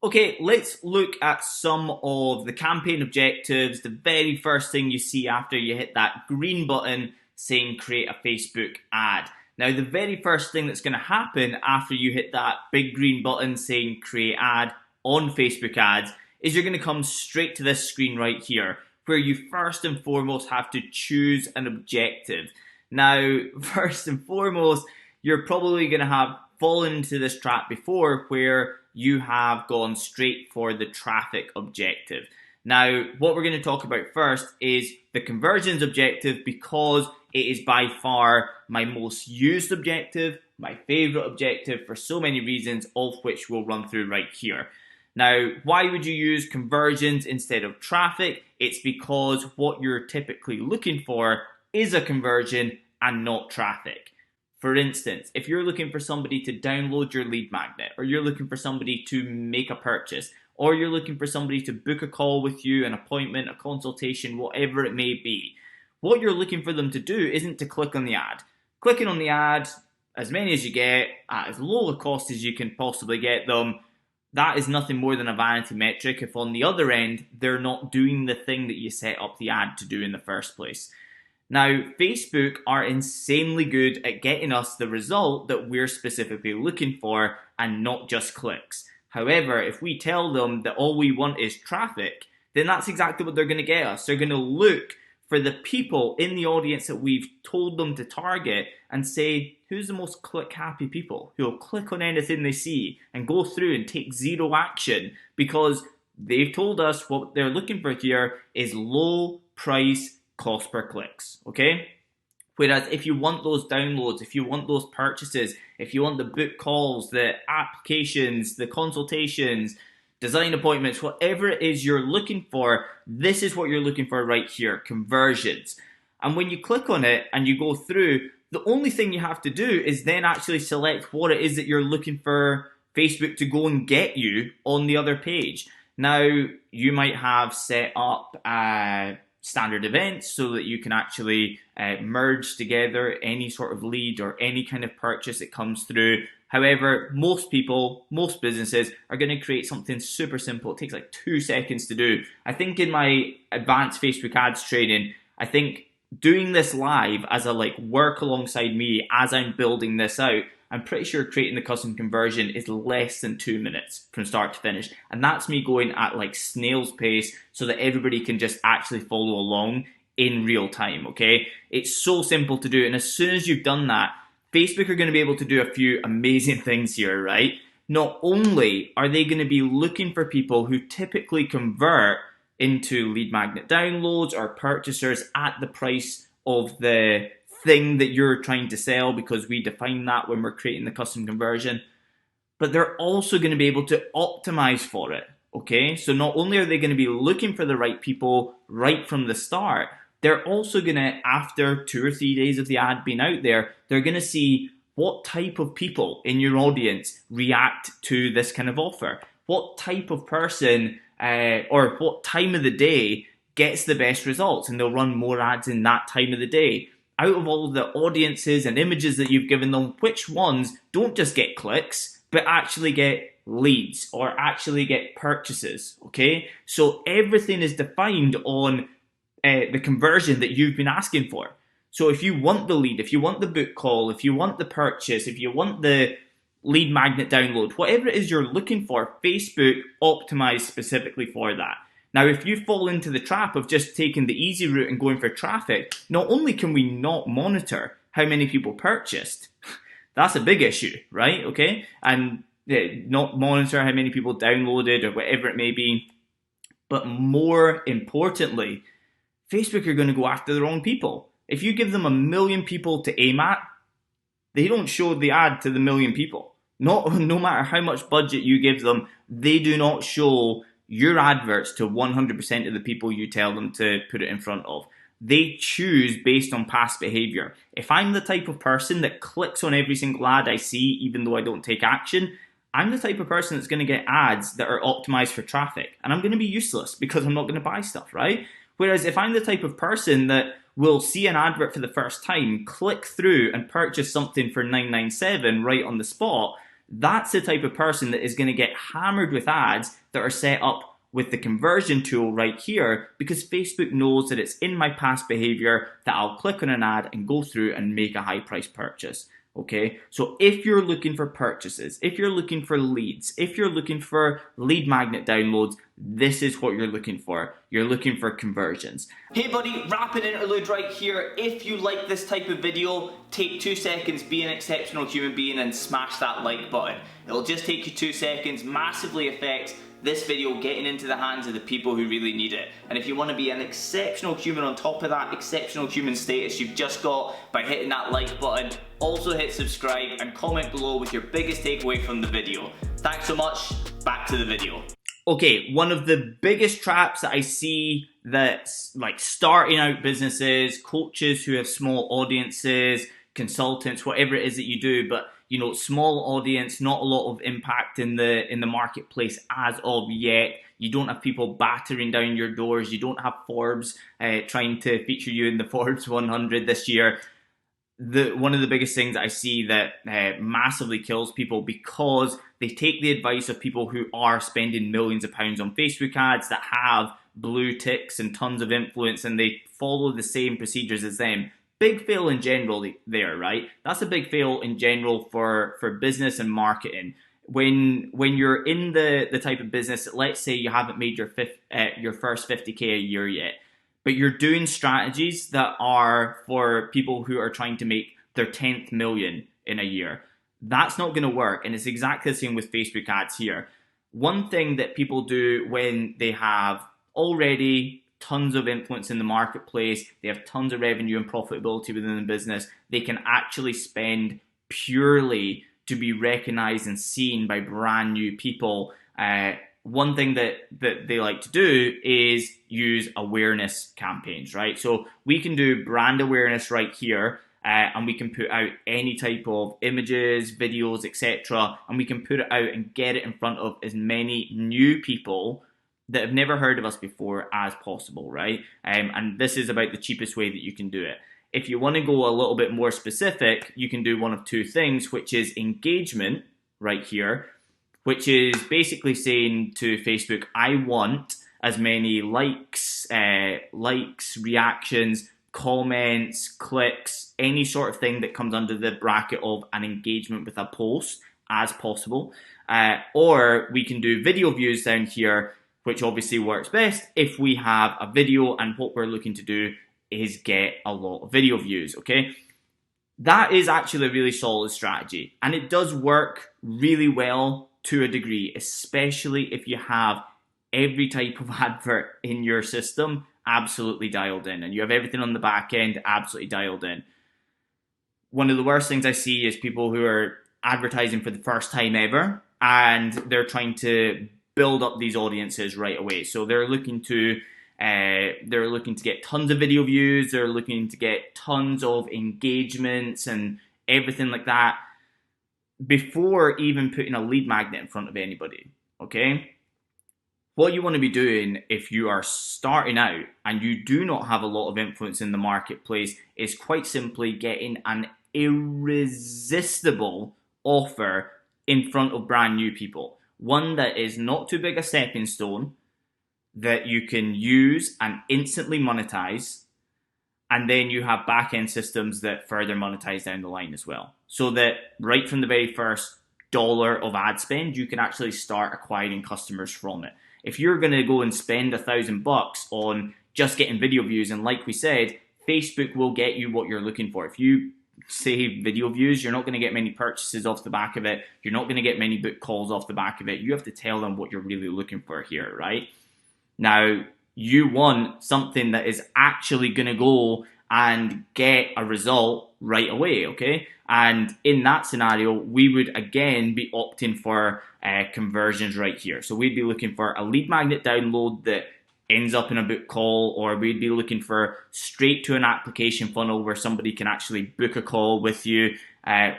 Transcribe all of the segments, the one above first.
Okay, let's look at some of the campaign objectives. The very first thing you see after you hit that green button saying create a Facebook ad. Now, the very first thing that's going to happen after you hit that big green button saying create ad on Facebook ads is you're going to come straight to this screen right here, where you first and foremost have to choose an objective. Now, first and foremost, you're probably going to have fallen into this trap before where you have gone straight for the traffic objective. Now, what we're going to talk about first is the conversions objective, because it is by far my most used objective, my favorite objective for so many reasons, all of which we'll run through right here. Now, why would you use conversions instead of traffic? It's because what you're typically looking for is a conversion and not traffic. For instance, if you're looking for somebody to download your lead magnet, or you're looking for somebody to make a purchase, or you're looking for somebody to book a call with you, an appointment, a consultation, whatever it may be, what you're looking for them to do isn't to click on the ad. Clicking on the ad, as many as you get, at as low a cost as you can possibly get them, that is nothing more than a vanity metric if on the other end, they're not doing the thing that you set up the ad to do in the first place. Now, Facebook are insanely good at getting us the result that we're specifically looking for and not just clicks. However, if we tell them that all we want is traffic, then that's exactly what they're going to get us. They're going to look for the people in the audience that we've told them to target and say, who's the most click-happy people who will click on anything they see and go through and take zero action, because they've told us what they're looking for here is low price cost per clicks, okay? Whereas if you want those downloads, if you want those purchases, if you want the book calls, the applications, the consultations, design appointments, whatever it is you're looking for, this is what you're looking for right here, conversions. And when you click on it and you go through, the only thing you have to do is then actually select what it is that you're looking for Facebook to go and get you on the other page. Now, you might have set up standard events so that you can actually merge together any sort of lead or any kind of purchase that comes through. However, most people, most businesses are going to create something super simple. It takes like 2 seconds to do. I think in my advanced Facebook ads training, I think doing this live as a work alongside me as I'm building this out, I'm pretty sure creating the custom conversion is less than 2 minutes from start to finish. And that's me going at snail's pace so that everybody can just actually follow along in real time, okay? It's so simple to do. And as soon as you've done that, Facebook are going to be able to do a few amazing things here, right? Not only are they going to be looking for people who typically convert into lead magnet downloads or purchasers at the price of the thing that you're trying to sell, because we define that when we're creating the custom conversion, but they're also going to be able to optimize for it, okay? So not only are they going to be looking for the right people right from the start, they're also going to, after 2 or 3 days of the ad being out there, they're going to see what type of people in your audience react to this kind of offer. What type of person or what time of the day gets the best results, and they'll run more ads in that time of the day. Out of all the audiences and images that you've given them, which ones don't just get clicks, but actually get leads or actually get purchases, okay? So everything is defined on the conversion that you've been asking for. So if you want the lead, if you want the book call, if you want the purchase, if you want the lead magnet download, whatever it is you're looking for, Facebook optimized specifically for that. Now, if you fall into the trap of just taking the easy route and going for traffic, not only can we not monitor how many people purchased, that's a big issue, right? Okay, and not monitor how many people downloaded or whatever it may be, but more importantly, Facebook are going to go after the wrong people. If you give them 1 million people to aim at, they don't show the ad to the 1 million people. No matter how much budget you give them, they do not show your adverts to 100% of the people you tell them to put it in front of. They choose based on past behavior. If I'm the type of person that clicks on every single ad I see, even though I don't take action, I'm the type of person that's going to get ads that are optimized for traffic, and I'm going to be useless because I'm not going to buy stuff, right? Whereas if I'm the type of person that will see an advert for the first time, click through and purchase something for $9.97 right on the spot, That's the type of person that is going to get hammered with ads that are set up with the conversion tool right here, because Facebook knows that it's in my past behavior that I'll click on an ad and go through and make a high price purchase. Okay, so if you're looking for purchases, if you're looking for leads, if you're looking for lead magnet downloads, this is what you're looking for. You're looking for conversions. Hey buddy, rapid interlude right here. If you like this type of video, take 2 seconds, be an exceptional human being and smash that like button. It'll just take you 2 seconds, massively affects this video getting into the hands of the people who really need it. And if you want to be an exceptional human on top of that exceptional human status you've just got by hitting that like button, also hit subscribe and comment below with your biggest takeaway from the video. Thanks so much, back to the video. Okay, one of the biggest traps that I see that's like starting out businesses, coaches who have small audiences, consultants, whatever it is that you do, but you know, small audience, not a lot of impact in the marketplace as of yet. You don't have people battering down your doors. You don't have Forbes trying to feature you in the Forbes 100 this year. One of the biggest things I see that massively kills people, because they take the advice of people who are spending millions of pounds on Facebook ads, that have blue ticks and tons of influence, and they follow the same procedures as them. Big fail in general there, right? That's a big fail in general for business and marketing. When you're in the type of business, let's say you haven't made your first 50K a year yet, but you're doing strategies that are for people who are trying to make their 10th million in a year. That's not going to work, and it's exactly the same with Facebook ads here. One thing that people do when they have already tons of influence in the marketplace, they have tons of revenue and profitability within the business, they can actually spend purely to be recognized and seen by brand new people. One thing that they like to do is use awareness campaigns, right? So we can do brand awareness right here, and we can put out any type of images, videos, etc., and we can put it out and get it in front of as many new people that have never heard of us before as possible, right? And this is about the cheapest way that you can do it. If you want to go a little bit more specific, you can do one of two things, which is engagement right here, which is basically saying to Facebook, I want as many likes, reactions, comments, clicks, any sort of thing that comes under the bracket of an engagement with a post as possible. Or we can do video views down here, which obviously works best if we have a video and what we're looking to do is get a lot of video views, okay? That is actually a really solid strategy, and it does work really well to a degree, especially if you have every type of advert in your system absolutely dialed in and you have everything on the back end absolutely dialed in. One of the worst things I see is people who are advertising for the first time ever, and they're trying to build up these audiences right away. So they're looking to get tons of video views, they're looking to get tons of engagements and everything like that before even putting a lead magnet in front of anybody, okay? What you want to be doing if you are starting out and you do not have a lot of influence in the marketplace is quite simply getting an irresistible offer in front of brand new people. One that is not too big a stepping stone, that you can use and instantly monetize, and then you have back-end systems that further monetize down the line as well. So that right from the very first dollar of ad spend, you can actually start acquiring customers from it. If you're going to go and spend $1,000 on just getting video views, and like we said, Facebook will get you what you're looking for. If you say video views, you're not going to get many purchases off the back of it. You're not going to get many book calls off the back of it. You have to tell them what you're really looking for here, right? Now, you want something that is actually going to go and get a result right away, okay? And in that scenario, we would again be opting for conversions right here. So we'd be looking for a lead magnet download that ends up in a book call, or we'd be looking for straight to an application funnel where somebody can actually book a call with you.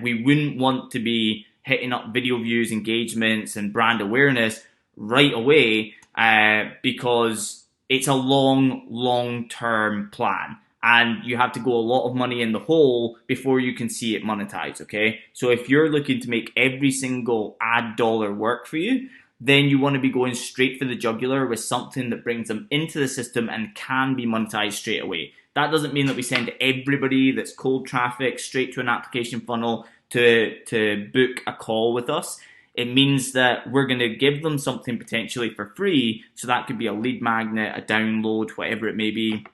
We wouldn't want to be hitting up video views, engagements, and brand awareness right away because it's a long-term plan. and you have to go a lot of money in the hole before you can see it monetize, okay? So if you're looking to make every single ad dollar work for you, then you want to be going straight for the jugular with something that brings them into the system and can be monetized straight away. That doesn't mean that we send everybody that's cold traffic straight to an application funnel to book a call with us. It means that we're going to give them something potentially for free. So that could be a lead magnet, a download, whatever it may be.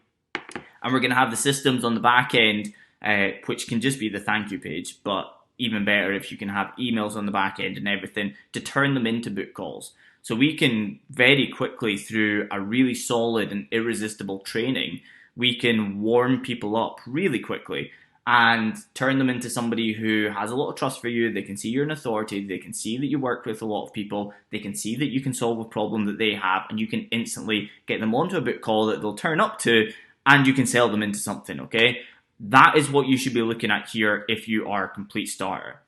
And we're going to have the systems on the back end, which can just be the thank you page, but even better if you can have emails on the back end and everything to turn them into book calls. So we can very quickly, through a really solid and irresistible training, we can warm people up really quickly and turn them into somebody who has a lot of trust for you. They can see you're an authority. They can see that you work with a lot of people. They can see that you can solve a problem that they have, and you can instantly get them onto a book call that they'll turn up to, and you can sell them into something, okay? That is what you should be looking at here if you are a complete starter.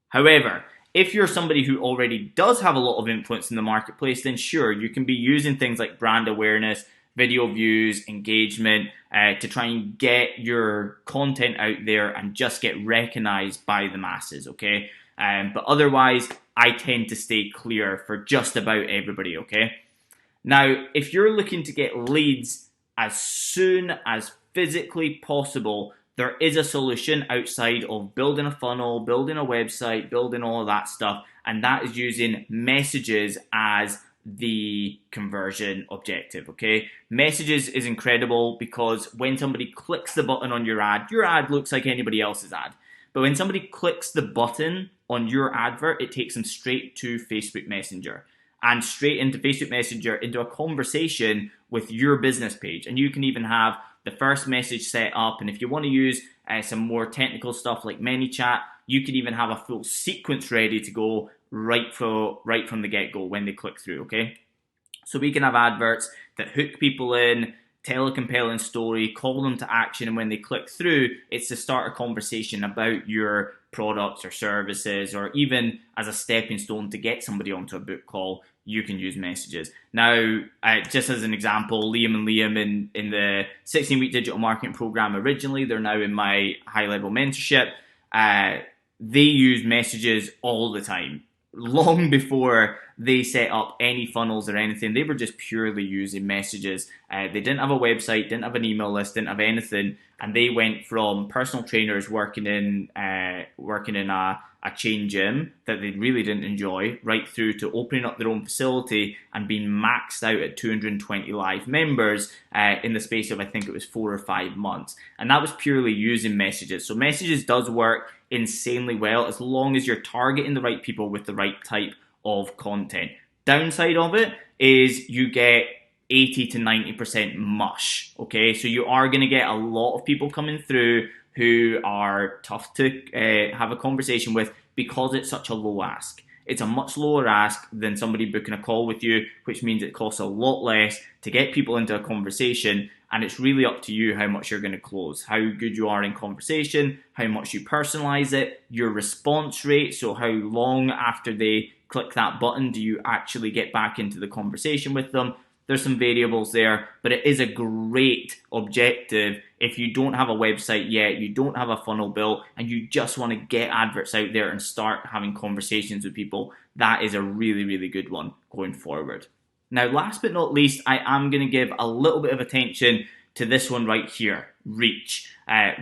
However, if you're somebody who already does have a lot of influence in the marketplace, then sure, you can be using things like brand awareness, video views, engagement, to try and get your content out there and just get recognized by the masses, okay? But otherwise, I tend to stay clear for just about everybody, okay? Now, if you're looking to get leads as soon as physically possible, there is a solution outside of building a funnel, building a website, building all of that stuff, and that is using messages as the conversion objective, okay? Messages is incredible because when somebody clicks the button on your ad looks like anybody else's ad. But when somebody clicks the button on your advert, it takes them straight to Facebook Messenger and straight into Facebook Messenger into a conversation with your business page. And you can even have the first message set up. And if you want to use some more technical stuff like ManyChat, you can even have a full sequence ready to go right from the get-go when they click through, okay? So we can have adverts that hook people in, tell a compelling story, call them to action, and when they click through, it's to start a conversation about your products or services, or even as a stepping stone to get somebody onto a book call, you can use messages. Now, just as an example, Liam and Liam in the 16-week digital marketing program originally, they're now in my high-level mentorship. They use messages all the time. Long before they set up any funnels or anything, they were just purely using messages. They didn't have a website, didn't have an email list, didn't have anything, and they went from personal trainers working in a chain gym that they really didn't enjoy, right through to opening up their own facility and being maxed out at 220 live members in the space of, I think it was 4 or 5 months. And that was purely using messages. So messages does work insanely well as long as you're targeting the right people with the right type of content. Downside of it is you get 80 to 90% mush, okay? So you are going to get a lot of people coming through who are tough to have a conversation with because it's such a low ask. It's a much lower ask than somebody booking a call with you, which means it costs a lot less to get people into a conversation, and it's really up to you how much you're going to close, how good you are in conversation, how much you personalize it, your response rate, so how long after they click that button do you actually get back into the conversation with them. There's some variables there, but it is a great objective if you don't have a website yet, you don't have a funnel built, and you just want to get adverts out there and start having conversations with people. That is a really, really good one going forward. Now, last but not least, I am going to give a little bit of attention to this one right here, reach.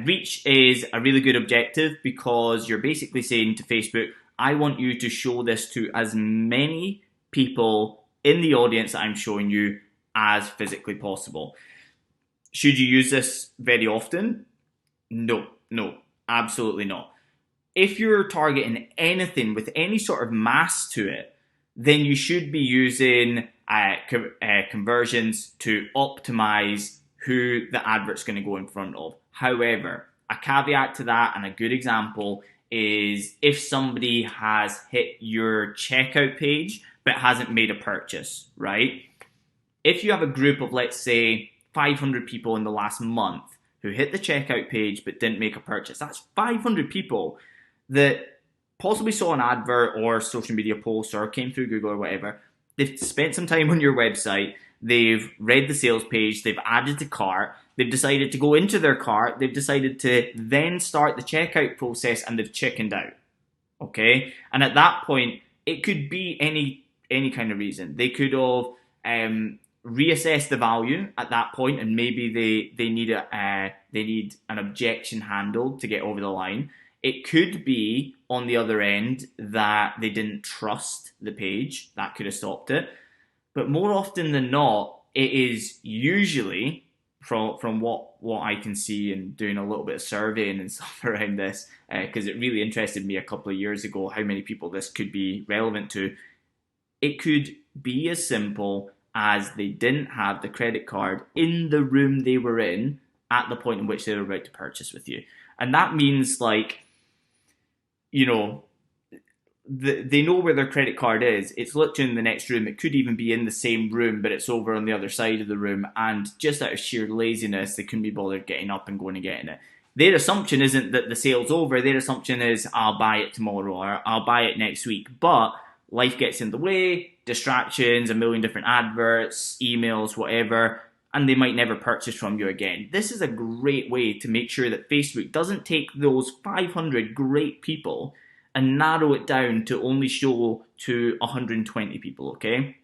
Reach is a really good objective because you're basically saying to Facebook, I want you to show this to as many people in the audience that I'm showing you as physically possible. Should you use this very often? No, absolutely not. If you're targeting anything with any sort of mass to it, then you should be using conversions to optimize who the advert's going to go in front of. However, a caveat to that and a good example is if somebody has hit your checkout page but hasn't made a purchase, right? If you have a group of, let's say, 500 people in the last month who hit the checkout page but didn't make a purchase, that's 500 people that possibly saw an advert or social media post or came through Google or whatever. They've spent some time on your website, they've read the sales page, they've added to cart, they've decided to go into their cart, they've decided to then start the checkout process, and they've chickened out. Okay? And at that point, it could be any kind of reason. They could have reassessed the value at that point, and maybe they need an objection handled to get over the line. It could be on the other end that they didn't trust the page. That could have stopped it. But more often than not, it is usually, from what I can see and doing a little bit of surveying and stuff around this, because it really interested me a couple of years ago how many people this could be relevant to. It could be as simple as they didn't have the credit card in the room they were in at the point in which they were about to purchase with you. And that means, like, you know, they know where their credit card is. It's literally in the next room. It could even be in the same room, but it's over on the other side of the room. And just out of sheer laziness, they couldn't be bothered getting up and going and getting it. Their assumption isn't that the sale's over. Their assumption is, I'll buy it tomorrow or I'll buy it next week. But life gets in the way, distractions, a million different adverts, emails, whatever, and they might never purchase from you again. This is a great way to make sure that Facebook doesn't take those 500 great people and narrow it down to only show to 120 people, okay?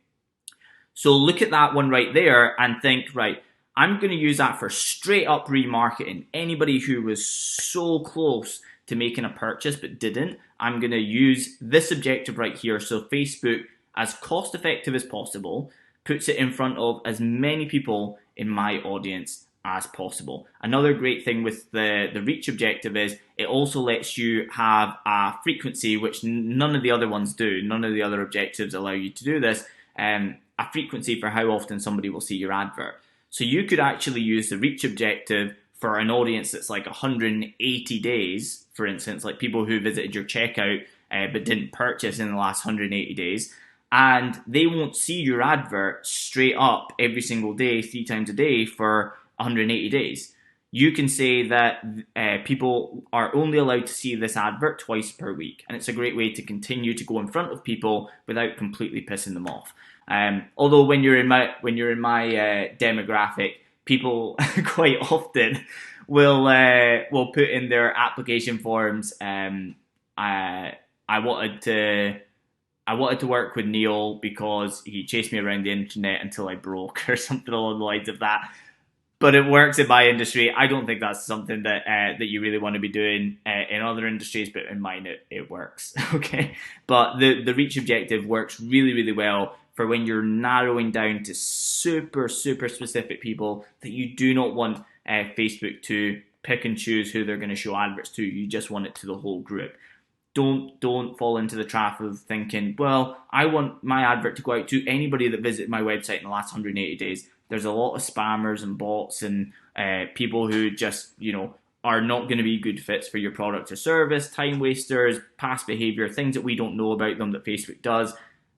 So look at that one right there and think, right, I'm going to use that for straight up remarketing. Anybody who was so close to making a purchase but didn't, I'm going to use this objective right here. So Facebook, as cost effective as possible, puts it in front of as many people in my audience as possible. Another great thing with the reach objective is it also lets you have a frequency, which none of the other ones do. None of the other objectives allow you to do this. A frequency for how often somebody will see your advert. So you could actually use the reach objective for an audience that's like 180 days, for instance, like people who visited your checkout but didn't purchase in the last 180 days. And they won't see your advert straight up every single day, 3 times a day for 180 days. You can say that people are only allowed to see this advert twice per week. And it's a great way to continue to go in front of people without completely pissing them off. Although when you're in my demographic, people quite often will put in their application forms, I wanted to work with Neil because he chased me around the internet until I broke, or something along the lines of that. But it works in my industry. I don't think that's something that you really want to be doing in other industries, but in mine it works. Okay, but the reach objective works really, really well for when you're narrowing down to super, super specific people that you do not want Facebook to pick and choose who they're going to show adverts to. You just want it to the whole group. Don't fall into the trap of thinking, well, I want my advert to go out to anybody that visited my website in the last 180 days. There's a lot of spammers and bots and people who just, are not going to be good fits for your product or service, time wasters, past behavior, things that we don't know about them that Facebook does.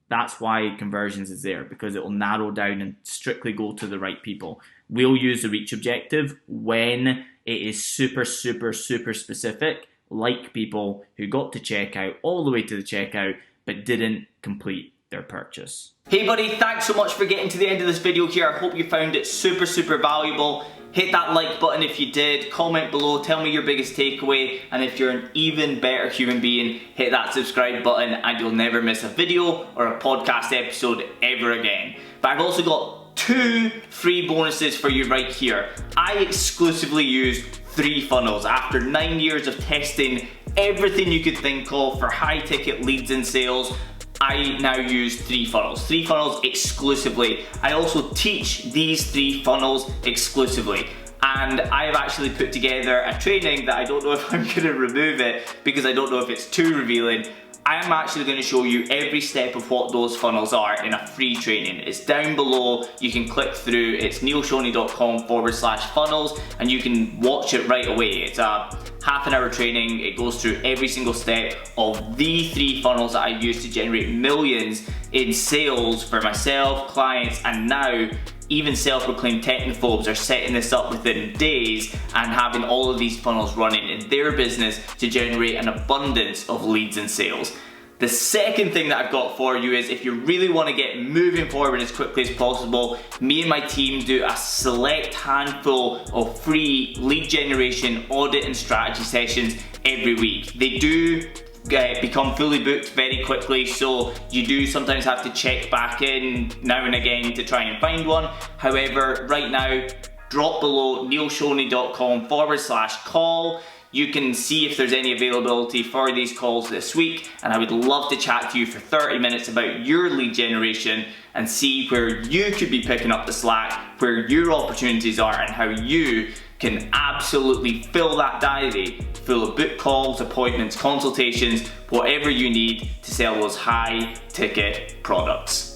That's why conversions is there, because it will narrow down and strictly go to the right people. We'll use the reach objective when it is super, super, super specific, like people who got to checkout all the way to the checkout but didn't complete their purchase. Hey buddy, thanks so much for getting to the end of this video here. I hope you found it super, super valuable. Hit that like button if you did, comment below, tell me your biggest takeaway, and if you're an even better human being, hit that subscribe button and you'll never miss a video or a podcast episode ever again. But I've also got 2 free bonuses for you right here. I exclusively use 3 funnels. After 9 years of testing everything you could think of for high ticket leads and sales, I now use 3 funnels. 3 funnels exclusively. I also teach these 3 funnels exclusively. And I have actually put together a training that I don't know if I'm going to remove it because I don't know if it's too revealing. I am actually going to show you every step of what those funnels are in a free training. It's down below, you can click through, it's neilshoney.com/funnels, and you can watch it right away. It's a half-an-hour training. It goes through every single step of the 3 funnels that I've used to generate millions in sales for myself, clients, and now even self-proclaimed technophobes are setting this up within days and having all of these funnels running in their business to generate an abundance of leads and sales. The second thing that I've got for you is if you really want to get moving forward as quickly as possible, me and my team do a select handful of free lead generation, audit and strategy sessions every week. They do become fully booked very quickly, so you do sometimes have to check back in now and again to try and find one. However, right now, drop below neilshoney.com/call. You can see if there's any availability for these calls this week, and I would love to chat to you for 30 minutes about your lead generation and see where you could be picking up the slack, where your opportunities are, and how you can absolutely fill that diary full of book calls, appointments, consultations, whatever you need to sell those high ticket products.